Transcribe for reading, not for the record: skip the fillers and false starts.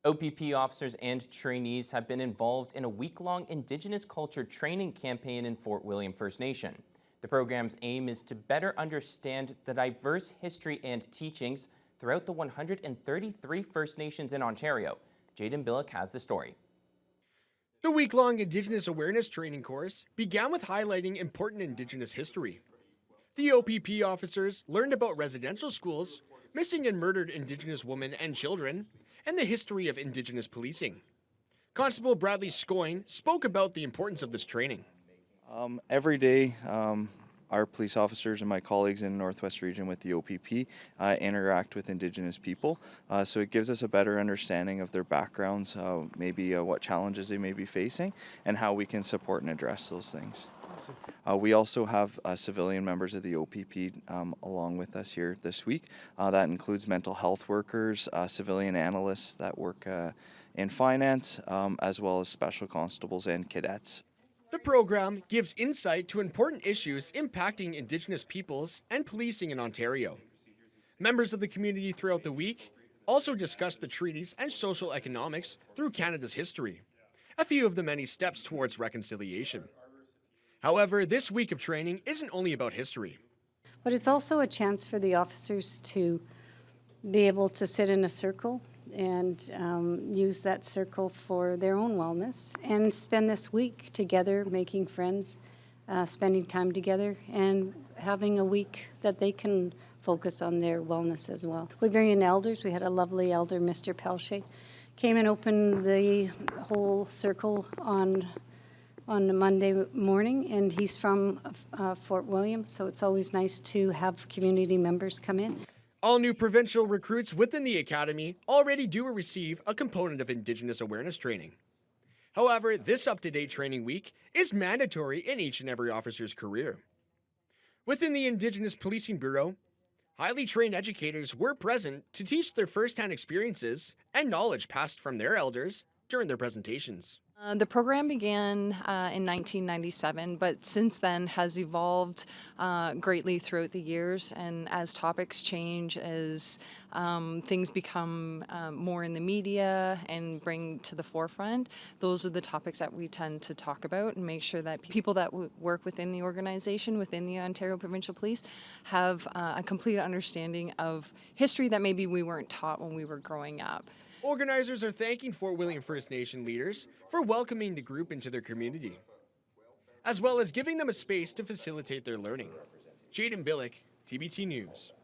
OPP officers and trainees have been involved in a week-long Indigenous culture training campaign in Fort William First Nation. The program's aim is to better understand the diverse history and teachings throughout the 133 First Nations in Ontario. Jaden Billick has the story. The week-long Indigenous Awareness Training course began with highlighting important Indigenous history. The OPP officers learned about residential schools, missing and murdered Indigenous women and children, and the history of Indigenous policing. Constable Bradley Scoyne spoke about the importance of this training. Every day, our police officers and my colleagues in the Northwest Region with the OPP interact with Indigenous people. So it gives us a better understanding of their backgrounds, maybe what challenges they may be facing, and how we can support and address those things. We also have civilian members of the OPP along with us here this week. That includes mental health workers, civilian analysts that work in finance, as well as special constables and cadets. The program gives insight to important issues impacting Indigenous peoples and policing in Ontario. Members of the community throughout the week also discussed the treaties and social economics through Canada's history, a few of the many steps towards reconciliation. However, this week of training isn't only about history. But it's also a chance for the officers to be able to sit in a circle and use that circle for their own wellness and spend this week together making friends, spending time together, and having a week that they can focus on their wellness as well. We bring in elders. We had a lovely elder, Mr. Pelche, came and opened the whole circle on a Monday morning, and he's from Fort William, so it's always nice to have community members come in. All new provincial recruits within the Academy already do receive a component of Indigenous awareness training. However, this up-to-date training week is mandatory in each and every officer's career. Within the Indigenous Policing Bureau, highly trained educators were present to teach their first-hand experiences and knowledge passed from their elders during their presentations. The program began in 1997, but since then has evolved greatly throughout the years, and as topics change, as things become more in the media and bring to the forefront, those are the topics that we tend to talk about and make sure that people that work within the organization, within the Ontario Provincial Police, have a complete understanding of history that maybe we weren't taught when we were growing up. Organizers are thanking Fort William First Nation leaders for welcoming the group into their community, as well as giving them a space to facilitate their learning. Jaden Billick, TBT News.